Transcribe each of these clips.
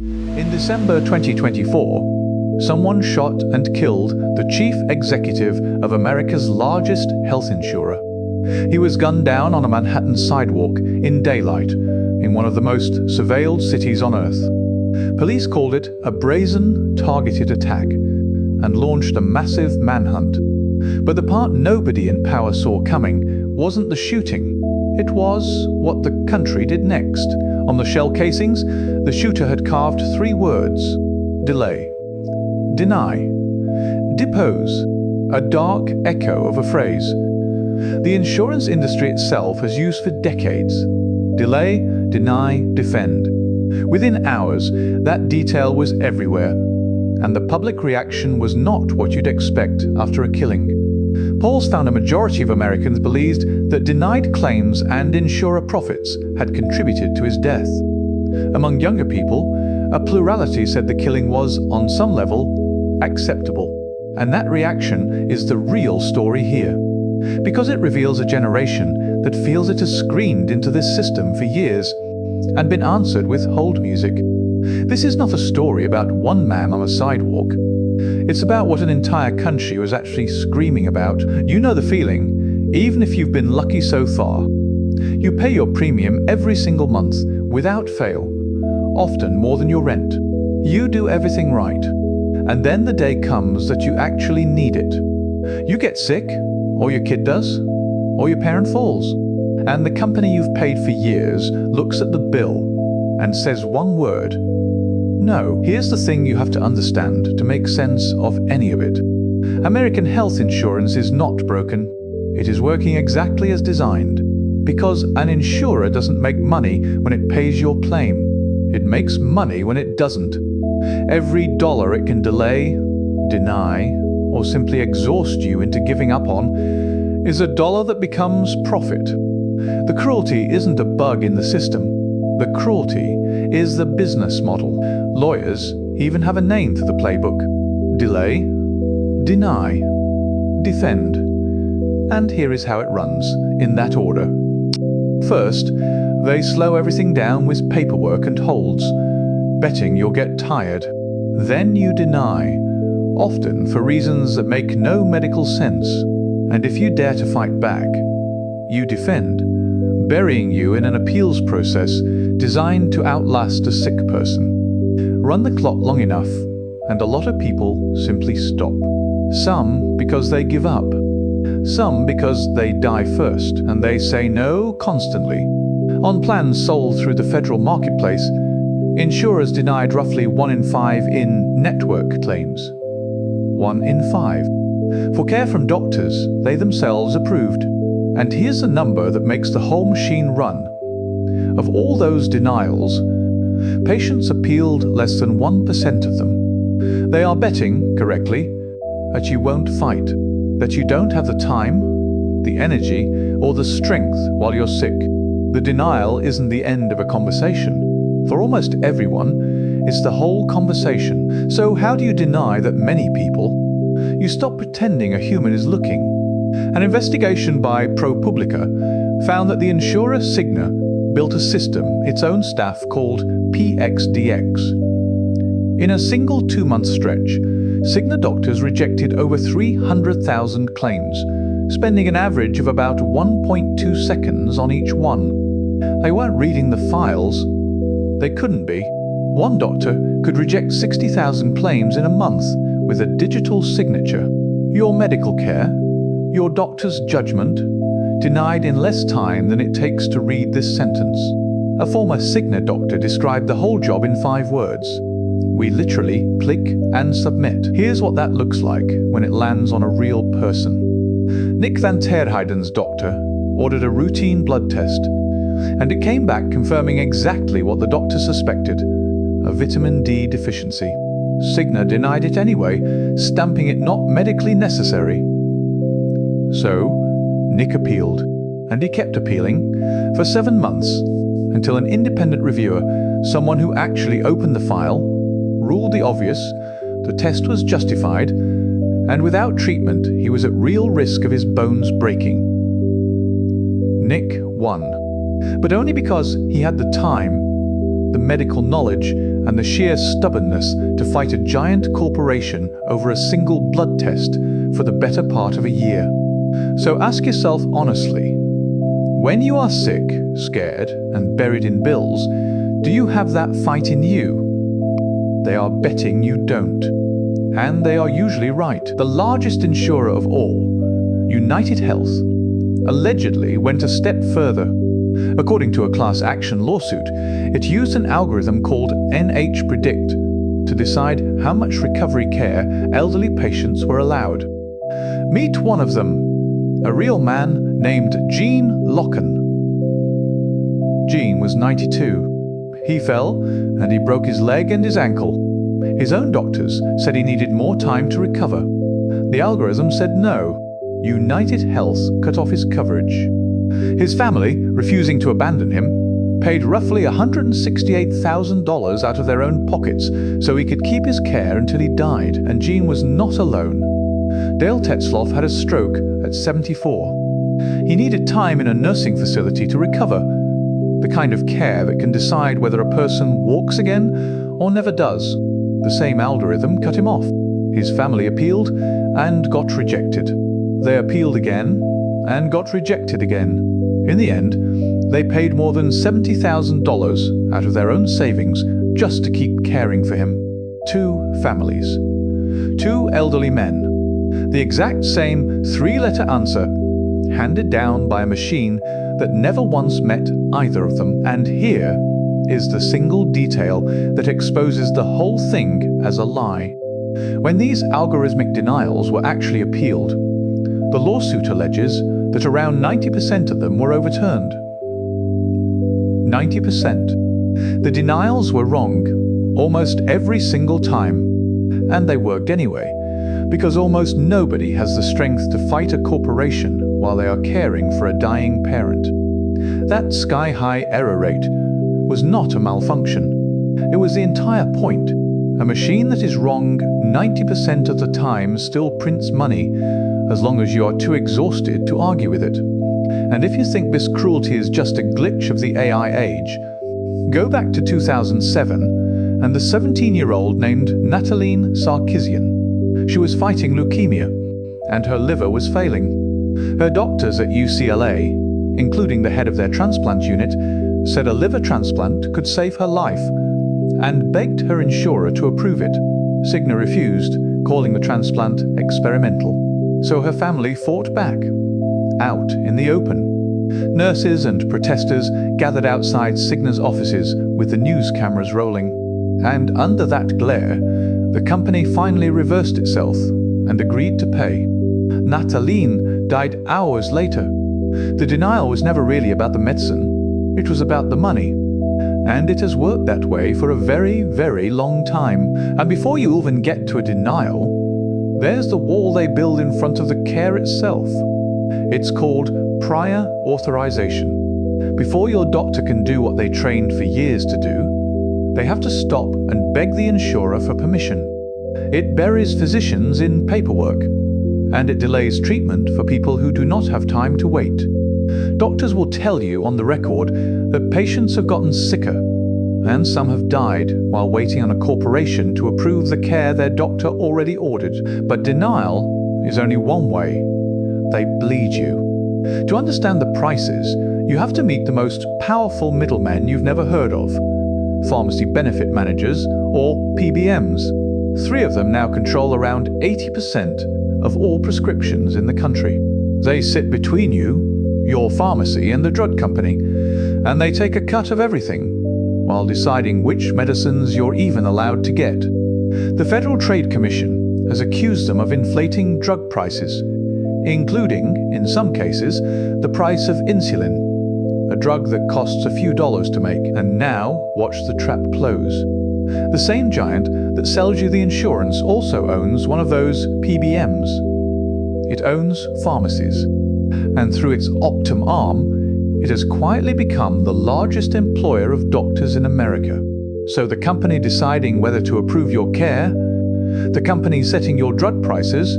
In December 2024, someone shot and killed the chief executive of America's largest health insurer. He was gunned down on a Manhattan sidewalk in daylight in one of the most surveilled cities on Earth. Police called it a brazen, targeted attack and launched a massive manhunt. But the part nobody in power saw coming wasn't the shooting. It was what the country did next. On the shell casings, the shooter had carved 3 words: delay, deny, depose, a dark echo of a phrase the insurance industry itself has used for decades. Delay, deny, defend. Within hours, that detail was everywhere, and the public reaction was not what you'd expect after a killing. Polls found a majority of Americans believed that denied claims and insurer profits had contributed to his death. Among younger people, a plurality said the killing was, on some level, acceptable. And that reaction is the real story here, because it reveals a generation that feels it has screamed into this system for years and been answered with hold music. This is not a story about one man on a sidewalk. It's about what an entire country was actually screaming about. You know the feeling, even if you've been lucky so far. You pay your premium every single month, without fail, often more than your rent. You do everything right. And then the day comes that you actually need it. You get sick, or your kid does, or your parent falls. And the company you've paid for years looks at the bill and says one word: no. Here's the thing you have to understand to make sense of any of it. American health insurance is not broken. It is working exactly as designed. Because an insurer doesn't make money when it pays your claim. It makes money when it doesn't. Every dollar it can delay, deny, or simply exhaust you into giving up on is a dollar that becomes profit. The cruelty isn't a bug in the system. The cruelty is the business model. Lawyers even have a name for the playbook: delay, deny, defend. And here is how it runs, in that order. First, they slow everything down with paperwork and holds, betting you'll get tired. Then you deny, often for reasons that make no medical sense. And if you dare to fight back, you defend, burying you in an appeals process designed to outlast a sick person. Run the clock long enough, and a lot of people simply stop. Some because they give up. Some because they die first, and they say no constantly. On plans sold through the federal marketplace, insurers denied roughly 1 in 5 in-network claims. 1 in 5. For care from doctors, they themselves approved. And here's the number that makes the whole machine run. Of all those denials, patients appealed less than 1% of them. They are betting, correctly, that you won't fight, that you don't have the time, the energy, or the strength while you're sick. The denial isn't the end of a conversation. For almost everyone, it's the whole conversation. So how do you deny that many people? You stop pretending a human is looking. An investigation by ProPublica found that the insurer Cigna built a system, its own staff, called PXDX. In a single 2-month stretch, Cigna doctors rejected over 300,000 claims, spending an average of about 1.2 seconds on each one. They weren't reading the files. They couldn't be. One doctor could reject 60,000 claims in a month with a digital signature. Your medical care, your doctor's judgment, denied in less time than it takes to read this sentence. A former Cigna doctor described the whole job in 5 words. We literally click and submit. Here's what that looks like when it lands on a real person. Nick Van Terheiden's doctor ordered a routine blood test, and it came back confirming exactly what the doctor suspected: a vitamin D deficiency. Cigna denied it anyway, stamping it not medically necessary. So, Nick appealed, and he kept appealing for 7 months, until an independent reviewer, someone who actually opened the file, ruled the obvious: the test was justified, and without treatment he was at real risk of his bones breaking. Nick won, but only because he had the time, the medical knowledge, and the sheer stubbornness to fight a giant corporation over a single blood test for the better part of a year. So ask yourself honestly, when you are sick, scared, and buried in bills, do you have that fight in you? They are betting you don't. And they are usually right. The largest insurer of all, United Health, allegedly went a step further. According to a class action lawsuit, it used an algorithm called NH-Predict to decide how much recovery care elderly patients were allowed. Meet one of them, a real man named Gene Lokken. Gene was 92. He fell and he broke his leg and his ankle. His own doctors said he needed more time to recover. The algorithm said no. United Health cut off his coverage. His family, refusing to abandon him, paid roughly $168,000 out of their own pockets so he could keep his care until he died, and Gene was not alone. Dale Tetzloff had a stroke at 74. He needed time in a nursing facility to recover, the kind of care that can decide whether a person walks again or never does. The same algorithm cut him off. His family appealed and got rejected. They appealed again and got rejected again. In the end, they paid more than $70,000 out of their own savings just to keep caring for him. Two families. Two elderly men. The exact same three-letter answer, handed down by a machine that never once met either of them. And here is the single detail that exposes the whole thing as a lie. When these algorithmic denials were actually appealed, the lawsuit alleges that around 90% of them were overturned. 90%. The denials were wrong almost every single time, and they worked anyway, because almost nobody has the strength to fight a corporation while they are caring for a dying parent. That sky-high error rate was not a malfunction. It was the entire point. A machine that is wrong 90% of the time still prints money, as long as you are too exhausted to argue with it. And if you think this cruelty is just a glitch of the AI age, go back to 2007 and the 17-year-old named Nataline. She was fighting leukemia, and her liver was failing. Her doctors at UCLA, including the head of their transplant unit, said a liver transplant could save her life, and begged her insurer to approve it. Cigna refused, calling the transplant experimental. So her family fought back, out in the open. Nurses and protesters gathered outside Cigna's offices with the news cameras rolling. And under that glare, the company finally reversed itself and agreed to pay. Nataline died hours later. The denial was never really about the medicine. It was about the money. And it has worked that way for a very, very long time. And before you even get to a denial, there's the wall they build in front of the care itself. It's called prior-authorization. Before your doctor can do what they trained for years to do, they have to stop and beg the insurer for permission. It buries physicians in paperwork, and it delays treatment for people who do not have time to wait. Doctors will tell you on the record that patients have gotten sicker, and some have died while waiting on a corporation to approve the care their doctor already ordered. But denial is only one way. They bleed you. To understand the prices, you have to meet the most powerful middlemen you've never heard of, pharmacy benefit managers, or PBMs. 3 of them now control around 80% of all prescriptions in the country. They sit between you, your pharmacy, and the drug company, and they take a cut of everything, while deciding which medicines you're even allowed to get. The Federal Trade Commission has accused them of inflating drug prices, including, in some cases, the price of insulin, a drug that costs a few dollars to make. And now, watch the trap close. The same giant that sells you the insurance also owns one of those PBMs. It owns pharmacies, and through its Optum arm, it has quietly become the largest employer of doctors in America. So the company deciding whether to approve your care, the company setting your drug prices,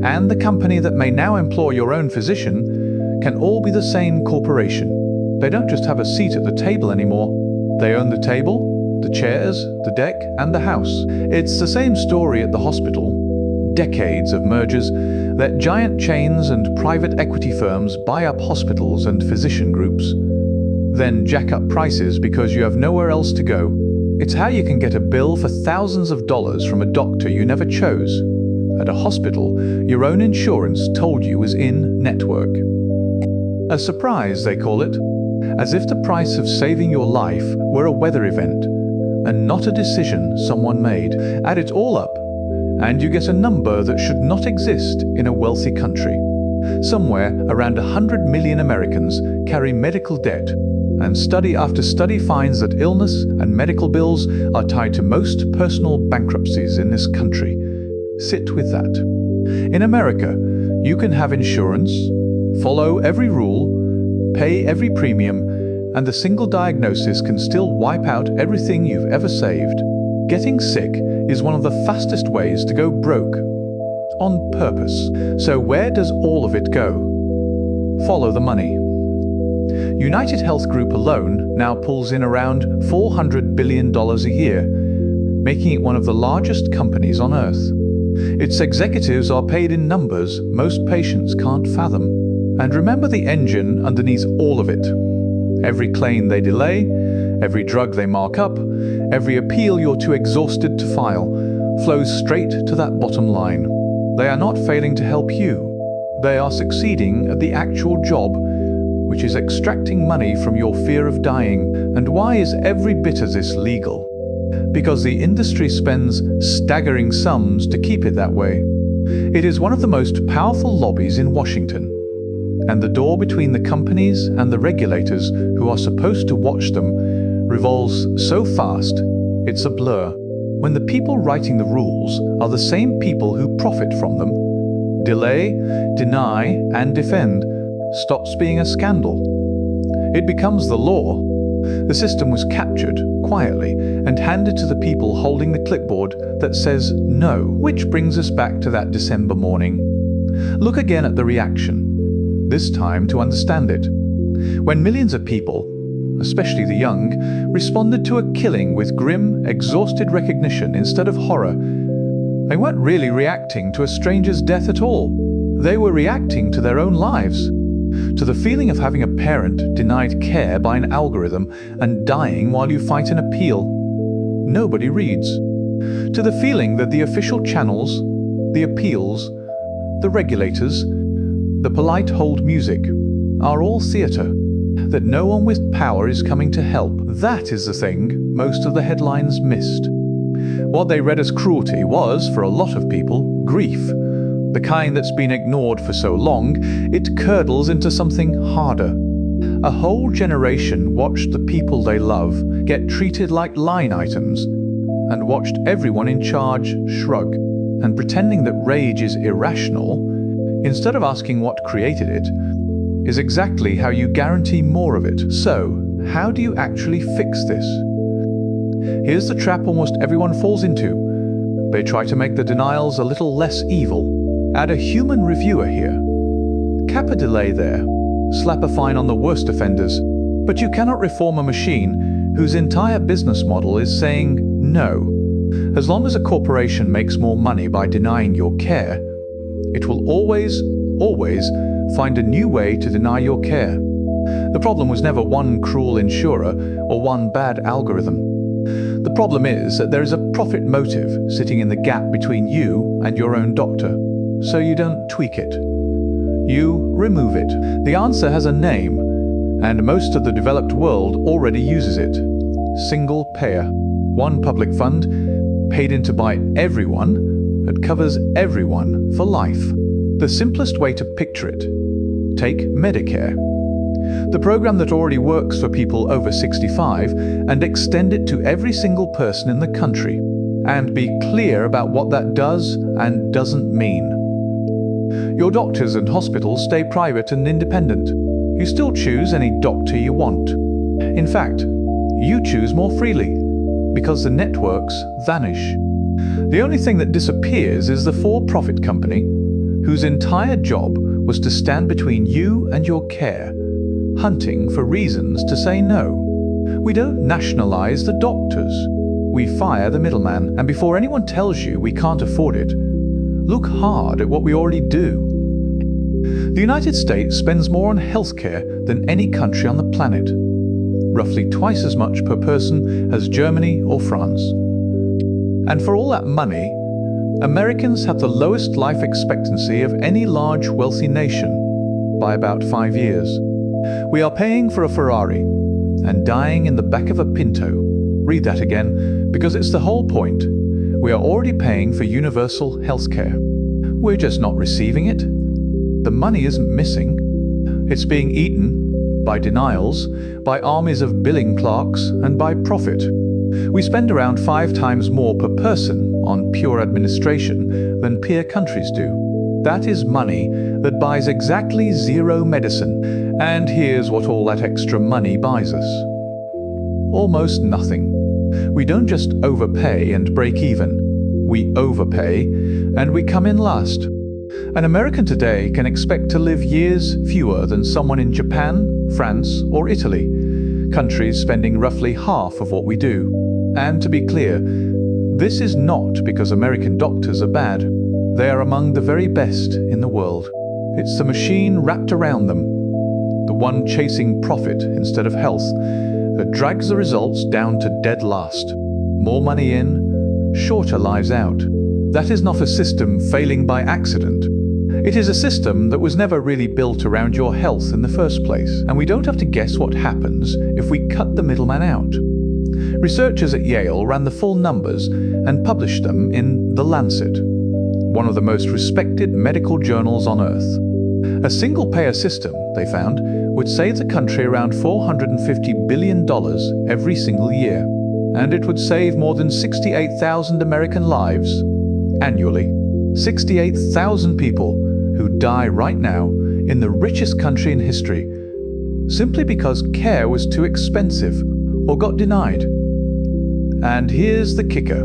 and the company that may now employ your own physician can all be the same corporation. They don't just have a seat at the table anymore. They own the table, the chairs, the deck, and the house. It's the same story at the hospital. Decades of mergers let giant chains and private equity firms buy up hospitals and physician groups, then jack up prices because you have nowhere else to go. It's how you can get a bill for thousands of dollars from a doctor you never chose. At a hospital, your own insurance told you was in network. A surprise, they call it, as if the price of saving your life were a weather event and not a decision someone made. Add it all up, and you get a number that should not exist in a wealthy country. Somewhere around 100 million Americans carry medical debt, and study after study finds that illness and medical bills are tied to most personal bankruptcies in this country. Sit with that. In America, you can have insurance, follow every rule, pay every premium, and the single diagnosis can still wipe out everything you've ever saved. Getting sick is one of the fastest ways to go broke. On purpose. So where does all of it go? Follow the money. United Health Group alone now pulls in around $400 billion a year, making it one of the largest companies on earth. Its executives are paid in numbers most patients can't fathom. And remember the engine underneath all of it. Every claim they delay, every drug they mark up, every appeal you're too exhausted to file, flows straight to that bottom line. They are not failing to help you. They are succeeding at the actual job, which is extracting money from your fear of dying. And why is every bit of this legal? Because the industry spends staggering sums to keep it that way. It is one of the most powerful lobbies in Washington. And the door between the companies and the regulators who are supposed to watch them revolves so fast, it's a blur. When the people writing the rules are the same people who profit from them, delay, deny, and defend stops being a scandal. It becomes the law. The system was captured quietly and handed to the people holding the clipboard that says no, which brings us back to that December morning. Look again at the reaction, this time to understand it. When millions of people, especially the young, responded to a killing with grim, exhausted recognition instead of horror, they weren't really reacting to a stranger's death at all. They were reacting to their own lives, to the feeling of having a parent denied care by an algorithm and dying while you fight an appeal nobody reads, to the feeling that the official channels, the appeals, the regulators, the polite hold music are all theatre, that no one with power is coming to help. That is the thing most of the headlines missed. What they read as cruelty was, for a lot of people, grief. The kind that's been ignored for so long, it curdles into something harder. A whole generation watched the people they love get treated like line items, and watched everyone in charge shrug. And pretending that rage is irrational, instead of asking what created it, is exactly how you guarantee more of it. So, how do you actually fix this? Here's the trap almost everyone falls into. They try to make the denials a little less evil. Add a human reviewer here. Cap a delay there. Slap a fine on the worst offenders. But you cannot reform a machine whose entire business model is saying no. As long as a corporation makes more money by denying your care, it will always find a new way to deny your care. The problem was never one cruel insurer or one bad algorithm. The problem is that there is a profit motive sitting in the gap between you and your own doctor. So you don't tweak it. You remove it. The answer has a name, and most of the developed world already uses it. Single payer. One public fund, paid into by everyone, that covers everyone for life. The simplest way to picture it. Take Medicare. The program that already works for people over 65, and extend it to every single person in the country. And be clear about what that does and doesn't mean. Your doctors and hospitals stay private and independent. You still choose any doctor you want. In fact, you choose more freely, because the networks vanish. The only thing that disappears is the for-profit company, whose entire job was to stand between you and your care, hunting for reasons to say no. We don't nationalize the doctors. We fire the middleman, and before anyone tells you we can't afford it, look hard at what we already do. The United States spends more on healthcare than any country on the planet, roughly twice as much per person as Germany or France. And for all that money, Americans have the lowest life expectancy of any large wealthy nation by about 5 years. We are paying for a Ferrari and dying in the back of a Pinto. Read that again, because it's the whole point. We are already paying for universal healthcare. We're just not receiving it. The money isn't missing. It's being eaten by denials, by armies of billing clerks, and by profit. We spend around 5 times more per person on pure administration than peer countries do. That is money that buys exactly 0 medicine, and here's what all that extra money buys us. Almost nothing. We don't just overpay and break even. We overpay, and we come in last. An American today can expect to live years fewer than someone in Japan, France, or Italy, countries spending roughly half of what we do. And to be clear, this is not because American doctors are bad. They are among the very best in the world. It's the machine wrapped around them, the one chasing profit instead of health, that drags the results down to dead last. More money in, shorter lives out. That is not a system failing by accident. It is a system that was never really built around your health in the first place, and we don't have to guess what happens if we cut the middleman out. Researchers at Yale ran the full numbers and published them in The Lancet, one of the most respected medical journals on earth. A single-payer system, they found, would save the country around $450 billion every single year, and it would save more than 68,000 American lives annually. 68,000 people who die right now in the richest country in history simply because care was too expensive or got denied. And here's the kicker.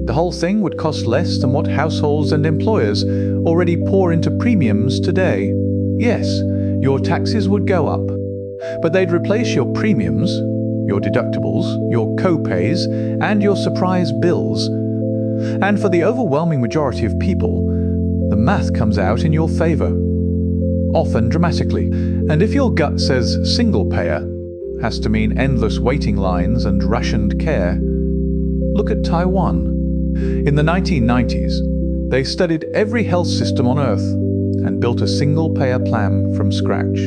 The whole thing would cost less than what households and employers already pour into premiums today. Yes, your taxes would go up, but they'd replace your premiums, your deductibles, your co-pays, and your surprise bills. And for the overwhelming majority of people, the math comes out in your favor, often dramatically. And if your gut says single payer has to mean endless waiting lines and rationed care, look at Taiwan. In the 1990s, they studied every health system on Earth and built a single-payer plan from scratch.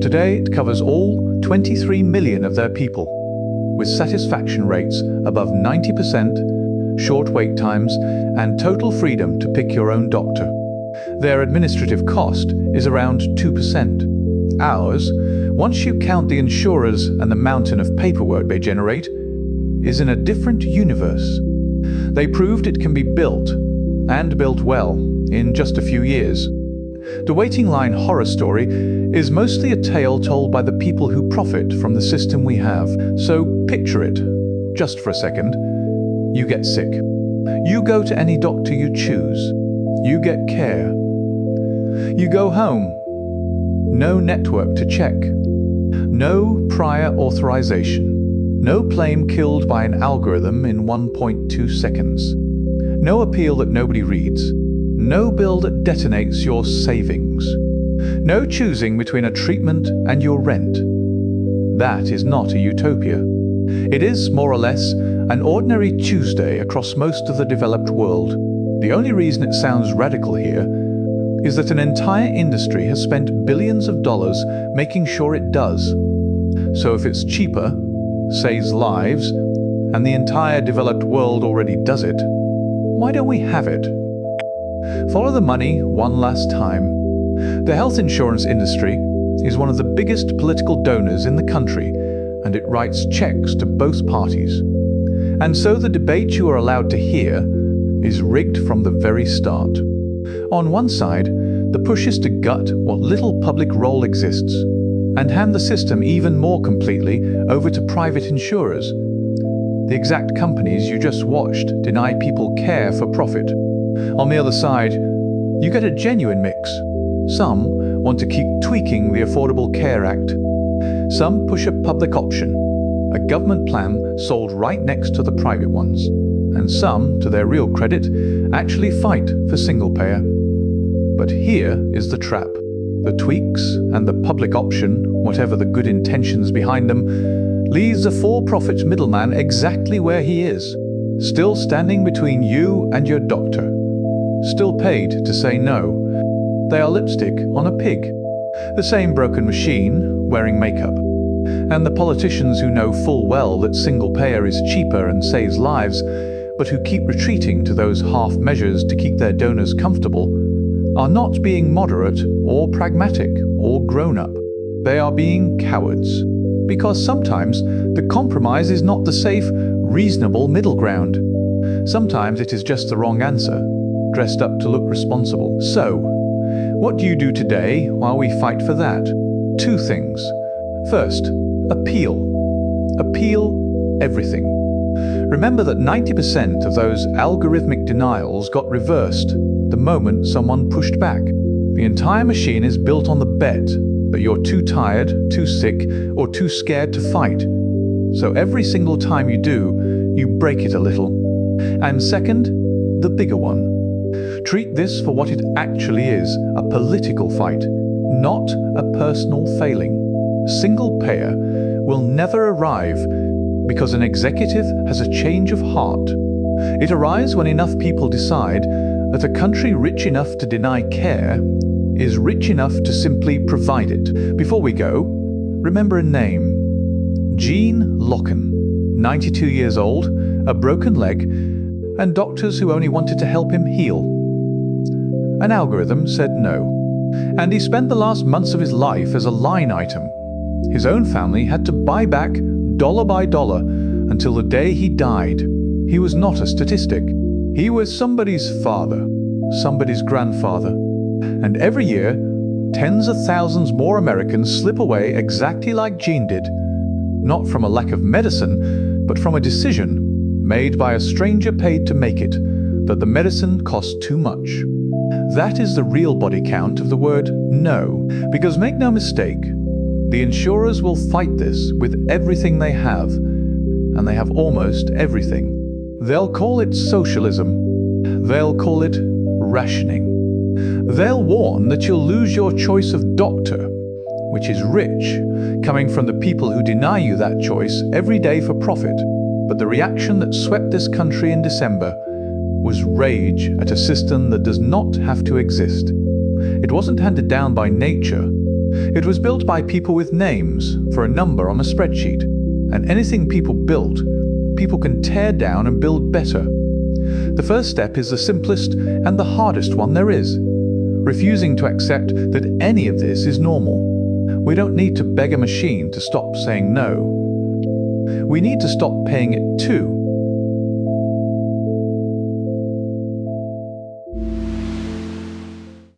Today, it covers all 23 million of their people, with satisfaction rates above 90%, short wait times, and total freedom to pick your own doctor. Their administrative cost is around 2%. Ours, once you count the insurers and the mountain of paperwork they generate, is in a different universe. They proved it can be built, and built well, in just a few years. The waiting line horror story is mostly a tale told by the people who profit from the system we have. So picture it, just for a second. You get sick. You go to any doctor you choose. You get care. You go home. No network to check. No prior authorization. No claim killed by an algorithm in 1.2 seconds. No appeal that nobody reads. No bill that detonates your savings. No choosing between a treatment and your rent. That is not a utopia. It is, more or less, an ordinary Tuesday across most of the developed world. The only reason it sounds radical here is that an entire industry has spent billions of dollars making sure it does. So if it's cheaper, saves lives, and the entire developed world already does it, why don't we have it? Follow the money one last time. The health insurance industry is one of the biggest political donors in the country, and it writes checks to both parties. And so the debate you are allowed to hear is rigged from the very start. On one side, the push is to gut what little public role exists and hand the system even more completely over to private insurers. The exact companies you just watched deny people care for profit. On the other side, you get a genuine mix. Some want to keep tweaking the Affordable Care Act. Some push a public option, a government plan sold right next to the private ones. And some, to their real credit, actually fight for single payer. But here is the trap. The tweaks and the public option, whatever the good intentions behind them, leaves the for-profit middleman exactly where he is, still standing between you and your doctor, still paid to say no. They are lipstick on a pig, the same broken machine wearing makeup. And the politicians who know full well that single payer is cheaper and saves lives, but who keep retreating to those half measures to keep their donors comfortable, are not being moderate or pragmatic or grown-up. They are being cowards. Because sometimes the compromise is not the safe, reasonable middle ground. Sometimes it is just the wrong answer, dressed up to look responsible. So, what do you do today while we fight for that? 2 things. First, appeal. Appeal everything. Remember that 90% of those algorithmic denials got reversed the moment someone pushed back. The entire machine is built on the bet that you're too tired, too sick, or too scared to fight. So every single time you do, you break it a little. And second, the bigger one. Treat this for what it actually is, a political fight, not a personal failing. Single payer will never arrive because an executive has a change of heart. It arrives when enough people decide that a country rich enough to deny care is rich enough to simply provide it. Before we go, remember a name. Gene Lokken, 92 years old, a broken leg, and doctors who only wanted to help him heal. An algorithm said no, and he spent the last months of his life as a line item. His own family had to buy back dollar by dollar until the day he died. He was not a statistic. He was somebody's father, somebody's grandfather. And every year, tens of thousands more Americans slip away exactly like Gene did, not from a lack of medicine, but from a decision made by a stranger paid to make it, that the medicine cost too much. That is the real body count of the word no, because make no mistake, the insurers will fight this with everything they have, and they have almost everything. They'll call it socialism. They'll call it rationing. They'll warn that you'll lose your choice of doctor, which is rich, coming from the people who deny you that choice every day for profit. But the reaction that swept this country in December was rage at a system that does not have to exist. It wasn't handed down by nature. It was built by people with names for a number on a spreadsheet. And anything people built, people can tear down and build better. The first step is the simplest and the hardest one there is, refusing to accept that any of this is normal. We don't need to beg a machine to stop saying no. We need to stop paying it too.